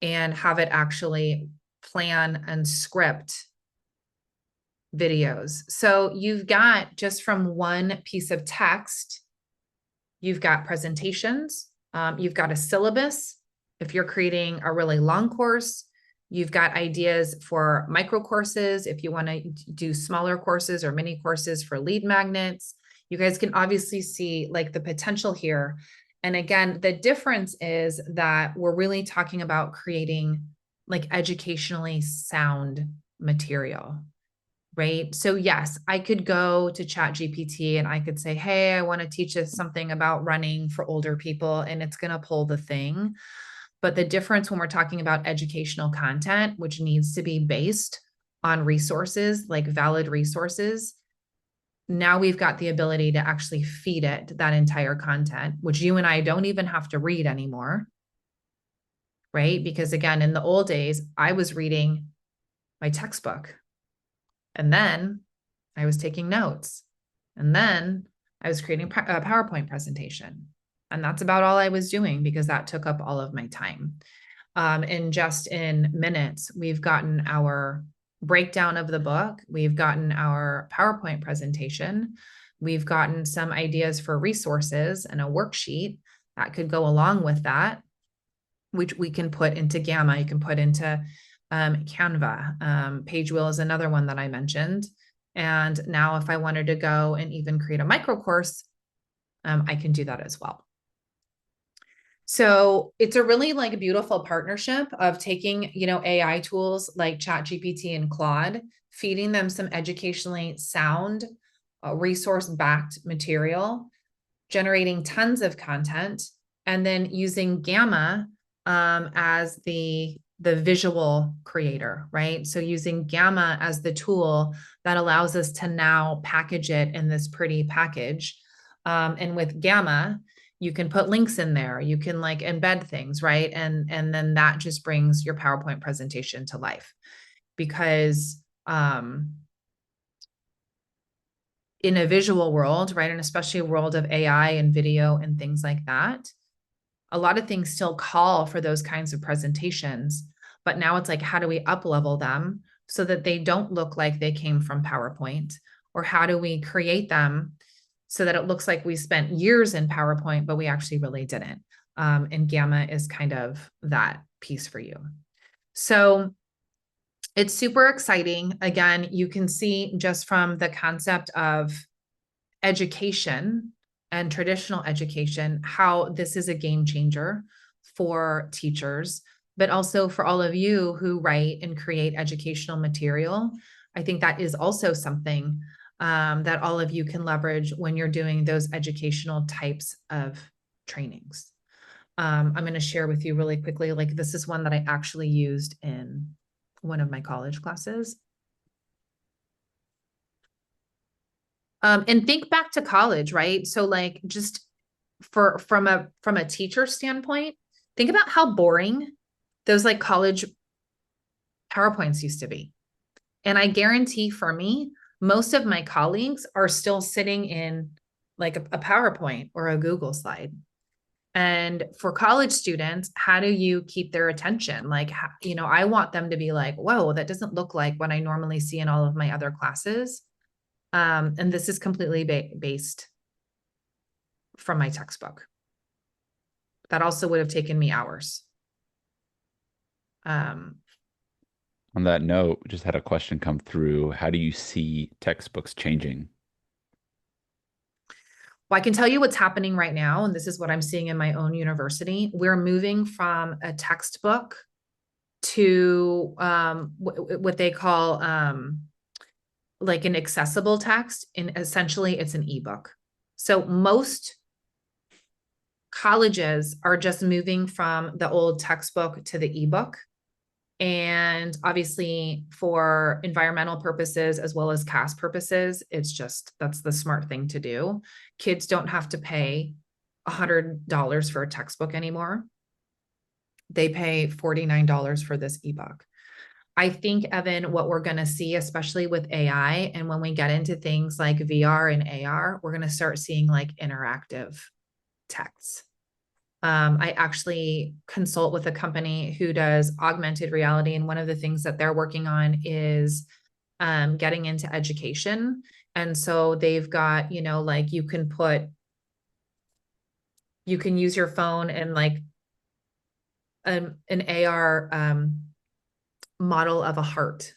and have it actually plan and script videos. So you've got just from one piece of text, you've got presentations, you've got a syllabus. If you're creating a really long course, you've got ideas for micro courses. If you want to do smaller courses or mini courses for lead magnets, you guys can obviously see like the potential here. And again, the difference is that we're really talking about creating like educationally sound material. Right. So yes, I could go to ChatGPT and I could say, hey, I want to teach us something about running for older people, and it's going to pull the thing. But the difference when we're talking about educational content, which needs to be based on resources, like valid resources, now we've got the ability to actually feed it that entire content, which you and I don't even have to read anymore. Right. Because again, in the old days, I was reading my textbook. And then I was taking notes. And then I was creating a PowerPoint presentation. And that's about all I was doing because that took up all of my time. And just in minutes, we've gotten our breakdown of the book. We've gotten our PowerPoint presentation. We've gotten some ideas for resources and a worksheet that could go along with that, which we can put into Gamma. You can put into Canva. Page Wheel is another one that I mentioned. And now if I wanted to go and even create a micro course, I can do that as well. So it's a really like beautiful partnership of taking, you know, AI tools like ChatGPT and Claude, feeding them some educationally sound, resource-backed material, generating tons of content, and then using Gamma as the the visual creator, right? So using Gamma as the tool that allows us to now package it in this pretty package. And with Gamma, you can put links in there, you can like embed things, right? And then that just brings your PowerPoint presentation to life. Because in a visual world, right, and especially a world of AI and video and things like that, a lot of things still call for those kinds of presentations. But now it's like, how do we up level them so that they don't look like they came from PowerPoint? Or how do we create them so that it looks like we spent years in PowerPoint, but we actually really didn't? And Gamma is kind of that piece for you. So it's super exciting. Again, you can see just from the concept of education and traditional education, how this is a game changer for teachers, but also for all of you who write and create educational material. I think that is also something that all of you can leverage when you're doing those educational types of trainings. I'm going to share with you really quickly, like this is one that I actually used in one of my college classes. And think back to college, right? So like just from a teacher standpoint, think about how boring those like college PowerPoints used to be. And I guarantee for me, most of my colleagues are still sitting in like a PowerPoint or a Google slide. And for college students, how do you keep their attention? Like, you know, I want them to be like, whoa, that doesn't look like what I normally see in all of my other classes. And this is completely based from my textbook. That also would have taken me hours. Um, On that note, just had a question come through. How do you see textbooks changing? well, I can tell you what's happening right now, and this is what I'm seeing in my own university. We're moving from a textbook to what they call like an accessible text, and essentially it's an ebook. So most colleges are just moving from the old textbook to the ebook. And obviously, for environmental purposes as well as CAS purposes, it's just that's the smart thing to do. Kids don't have to pay $100 for a textbook anymore. They pay $49 for this ebook. I think, Evan, what we're going to see, especially with AI, and when we get into things like VR and AR, we're going to start seeing like interactive texts. I actually consult with a company who does augmented reality. And one of the things that they're working on is getting into education. And so they've got, you know, like you can use your phone and like an AR model of a heart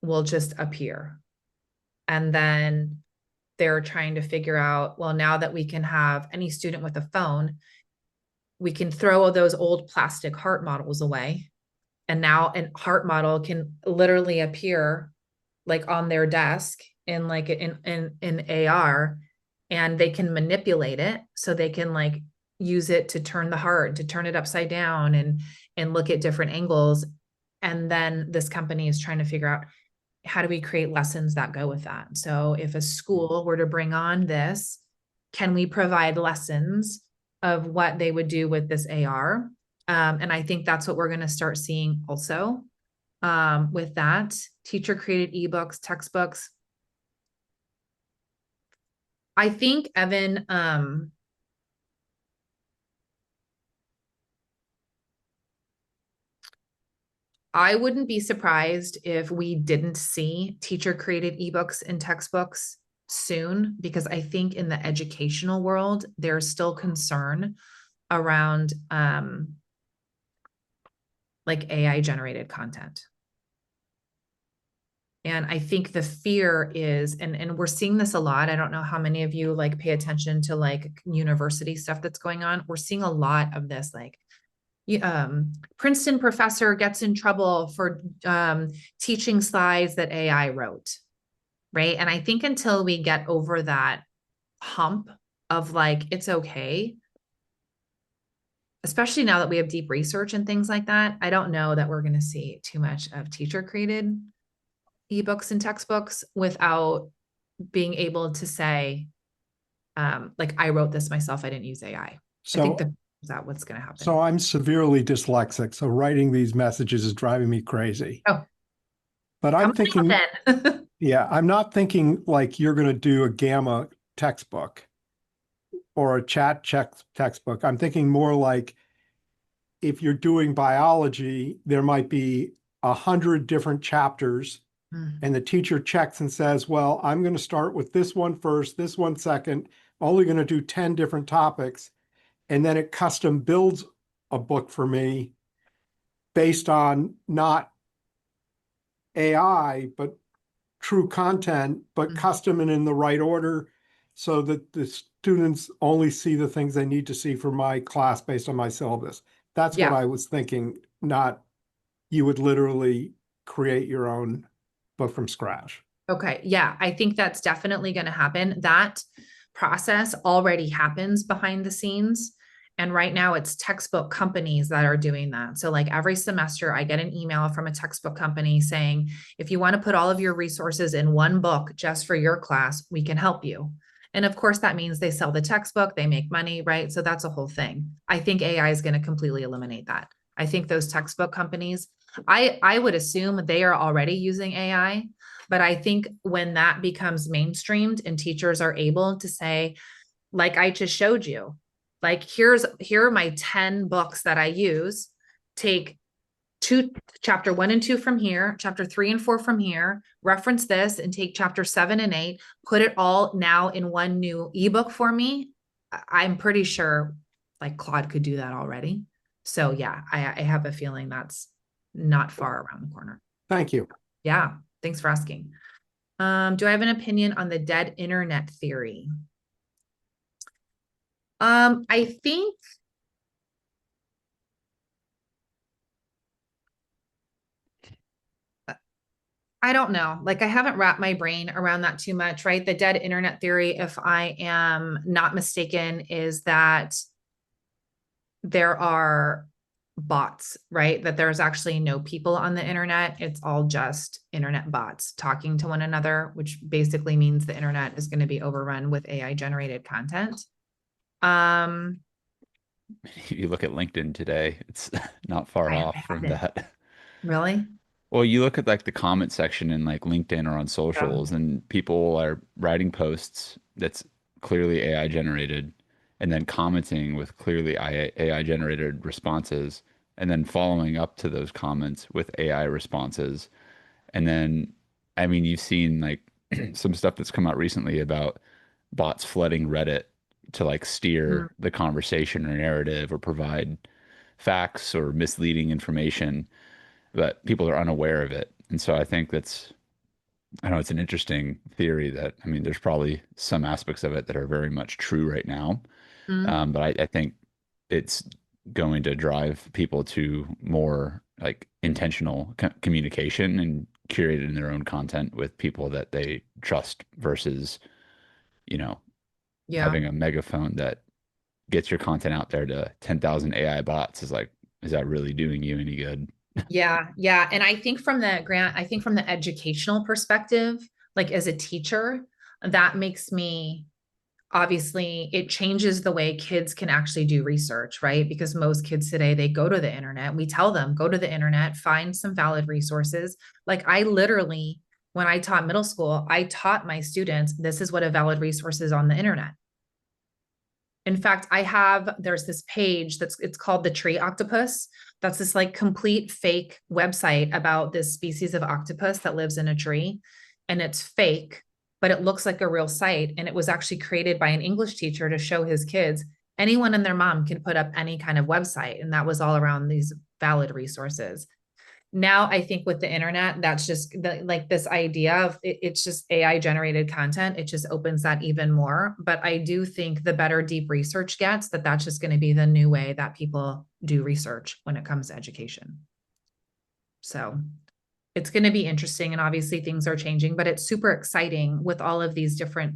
will just appear. And then they're trying to figure out, well, now that we can have any student with a phone, we can throw those old plastic heart models away. And now a heart model can literally appear like on their desk in like in AR, and they can manipulate it so they can like use it to turn the heart, to turn it upside down and look at different angles. And then this company is trying to figure out, how do we create lessons that go with that? So if a school were to bring on this, can we provide lessons of what they would do with this AR? And I think that's what we're going to start seeing also with that. Teacher created ebooks, textbooks. I think, Evan, I wouldn't be surprised if we didn't see teacher created ebooks and textbooks soon, because I think in the educational world, there's still concern around like AI generated content. And I think the fear is, and we're seeing this a lot. I don't know how many of you like pay attention to like university stuff that's going on. We're seeing a lot of this, like Princeton professor gets in trouble for teaching slides that AI wrote, right? And I think until we get over that hump of like, it's okay, especially now that we have deep research and things like that, I don't know that we're going to see too much of teacher created ebooks and textbooks without being able to say, like, I wrote this myself. I didn't use AI. I think So, is that what's going to happen. so I'm severely dyslexic. So writing these messages is driving me crazy. Oh, But come I'm on thinking, then. yeah, I'm not thinking like you're going to do a Gamma textbook or a chat check textbook. I'm thinking more like if you're doing biology, there might be 100 different chapters, and the teacher checks and says, well, I'm going to start with this one first, this one second, only going to do 10 different topics. And then it custom builds a book for me based on not AI, but true content, but custom and in the right order so that the students only see the things they need to see for my class based on my syllabus. That's what Yeah. I was thinking, not you would literally create your own book from scratch. Okay. Yeah. I think that's definitely going to happen. That process already happens behind the scenes. And right now it's textbook companies that are doing that. So like every semester I get an email from a textbook company saying, if you want to put all of your resources in one book just for your class, we can help you. And of course that means they sell the textbook, they make money, right? So that's a whole thing. I think AI is going to completely eliminate that. I think those textbook companies, I would assume they are already using AI, but I think when that becomes mainstreamed and teachers are able to say, like I just showed you, like here are my 10 books that I use. Take chapter 1 and 2 from here, chapter 3 and 4 from here, reference this and take chapter 7 and 8, put it all now in one new ebook for me. I'm pretty sure like Claude could do that already. So yeah, I have a feeling that's not far around the corner. Thank you. Yeah. Thanks for asking. Do I have an opinion on the dead internet theory? I think I don't know. Like I haven't wrapped my brain around that too much, right? The dead internet theory, if I am not mistaken, is that there are bots, right? That there's actually no people on the internet. It's all just internet bots talking to one another, which basically means the internet is going to be overrun with AI generated content. Um, You look at LinkedIn today, it's not far I off from haven't that. really. Well, you look at like the comment section in like LinkedIn or on Yeah. socials, and people are writing posts that's clearly AI generated, and then commenting with clearly AI generated responses, and then following up to those comments with AI responses. And then, I mean, you've seen like some stuff that's come out recently about bots flooding Reddit to like Mm, steer the conversation or narrative or provide facts or misleading information, but people are unaware of it. And so I think that's, I don't know, it's an interesting theory that, I mean, there's probably some aspects of it that are very much true right now. mm, But I think it's going to drive people to more like intentional communication and curating their own content with people that they trust versus, you know, yeah. having a megaphone that gets your content out there to 10,000 AI bots is like, is that really doing you any good? Yeah, yeah. And I think from the grant, I think from the educational perspective, like as a teacher, that makes me obviously it changes the way kids can actually do research, right? Because most kids today, they go to the internet. We tell them, go to the internet, find some valid resources. Like I literally, when I taught middle school, I taught my students, this is what a valid resource is on the internet. In fact, there's this page it's called the tree octopus. That's this like complete fake website about this species of octopus that lives in a tree. And it's fake, but it looks like a real site. And it was actually created by an English teacher to show his kids anyone and their mom can put up any kind of website. And that was all around these valid resources. Now I think with the internet, that's just like this idea of it's just AI generated content. It just opens that even more. But I do think the better deep research gets, that's just going to be the new way that people do research when it comes to education. So it's going to be interesting. And obviously things are changing, but it's super exciting with all of these different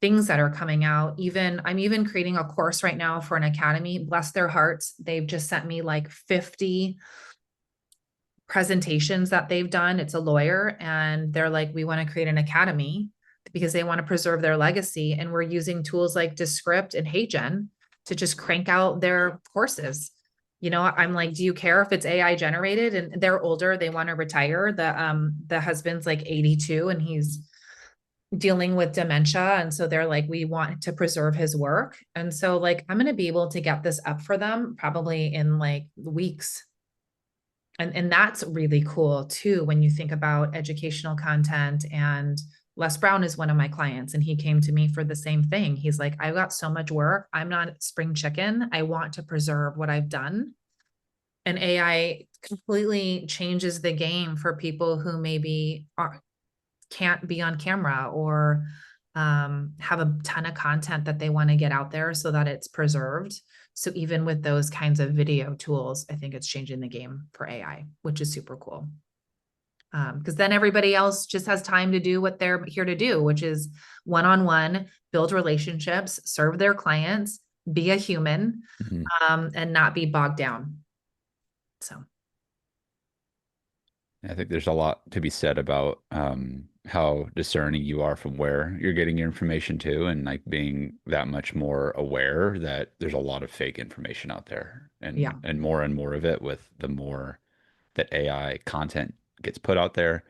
things that are coming out. Even I'm even creating a course right now for an academy. Bless their hearts. They've just sent me like 50 presentations that they've done. It's a lawyer, and they're like, we want to create an academy because they want to preserve their legacy. And we're using tools like Descript and HeyGen to just crank out their courses. I'm like, do you care if it's AI generated? And they're older, they want to retire. The husband's like 82 and he's dealing with dementia. And so they're like, we want to preserve his work. And so like, I'm going to be able to get this up for them probably in like weeks. And that's really cool too, when you think about educational content. And Les Brown is one of my clients, and he came to me for the same thing. He's like, I've got so much work. I'm not spring chicken. I want to preserve what I've done. And AI completely changes the game for people who maybe can't be on camera, or have a ton of content that they want to get out there so that it's preserved. So even with those kinds of video tools, I think it's changing the game for AI, which is super cool. Because then everybody else just has time to do what they're here to do, which is one-on-one, build relationships, serve their clients, be a human, and not be bogged down. So. I think there's a lot to be said about how discerning you are from where you're getting your information to, and like being that much more aware that there's a lot of fake information out there, Yeah. and more of it with the more that AI content gets put out there.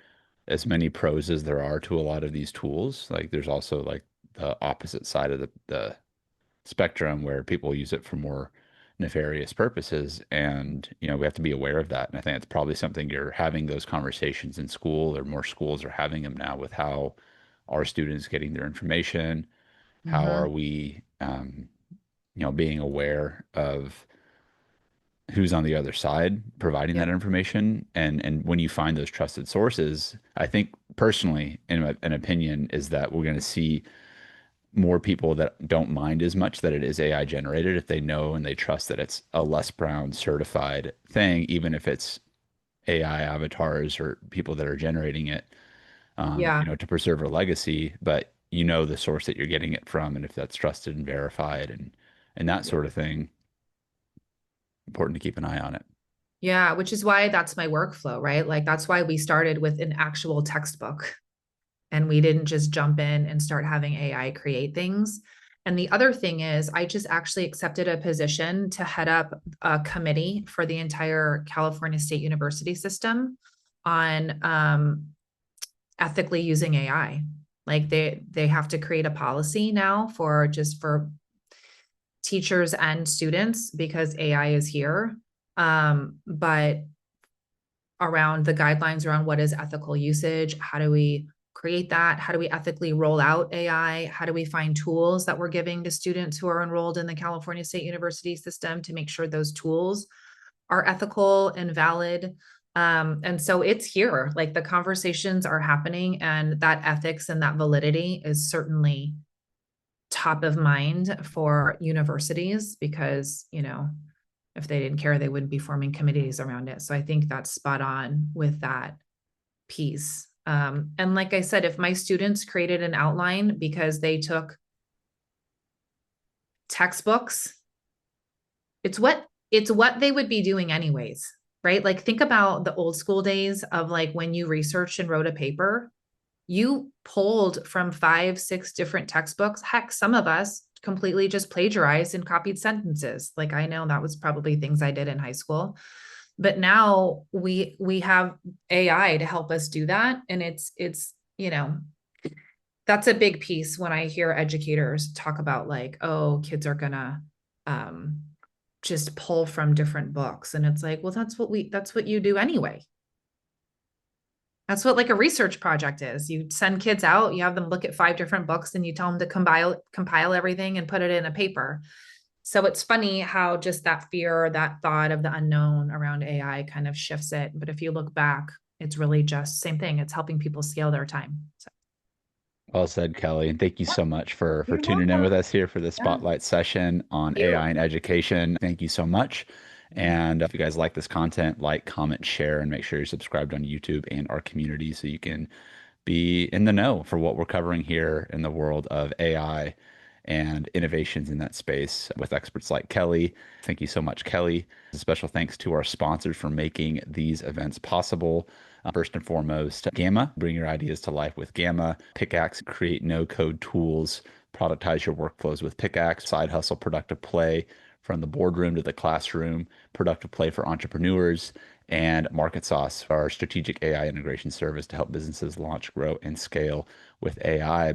As many pros as there are to a lot of these tools, like there's also like the opposite side of the spectrum where people use it for more nefarious purposes. And, we have to be aware of that. And I think it's probably something you're having those conversations in school, or more schools are having them now, with how are students getting their information? How are we, being aware of who's on the other side providing that information? And when you find those trusted sources, I think personally, in an opinion, is that we're going to see more people that don't mind as much that it is AI generated if they know and they trust that it's a Les Brown certified thing, even if it's AI avatars or people that are generating it, Yeah. to preserve a legacy. But the source that you're getting it from, and if that's trusted and verified, and that sort of thing, important to keep an eye on it. Yeah, which is why that's my workflow, right? Like that's why we started with an actual textbook, and we didn't just jump in and start having AI create things. And the other thing is, I just actually accepted a position to head up a committee for the entire California State University system on ethically using AI. Like they have to create a policy now for teachers and students, because AI is here. But around the guidelines around what is ethical usage, how do we create that? How do we ethically roll out AI? How do we find tools that we're giving to students who are enrolled in the California State University system to make sure those tools are ethical and valid? And so it's here, like the conversations are happening, and that ethics and that validity is certainly top of mind for universities, because, if they didn't care, they wouldn't be forming committees around it. So I think that's spot on with that piece. And like I said, if my students created an outline because they took textbooks, it's what they would be doing anyways, right? Like think about the old school days of like when you researched and wrote a paper, you pulled from 5, 6 different textbooks. Heck, some of us completely just plagiarized and copied sentences. Like I know that was probably things I did in high school. But now we have AI to help us do that. And it's, that's a big piece when I hear educators talk about like, oh, kids are gonna just pull from different books. And it's like, well, that's what you do anyway. That's what like a research project is. You send kids out, you have them look at 5 different books, and you tell them to compile everything and put it in a paper. So it's funny how just that fear, that thought of the unknown around AI kind of shifts it. But if you look back, it's really just same thing. It's helping people scale their time. So. Well said, Kelly. And thank you so much for You're tuning in with welcome. us here for the Yeah. spotlight session on Thank you. AI and education. Thank you so much. And if you guys like this content, like, comment, share, and make sure you're subscribed on YouTube and our community so you can be in the know for what we're covering here in the world of AI and innovations in that space with experts like Kelley. Thank you so much, Kelley. A special thanks to our sponsors for making these events possible. First and foremost, Gamma, bring your ideas to life with Gamma. Pickaxe, create no-code tools, productize your workflows with Pickaxe. SideHustle, productive play from the boardroom to the classroom, productive play for entrepreneurs, and Market Sauce, our strategic AI integration service to help businesses launch, grow, and scale with AI.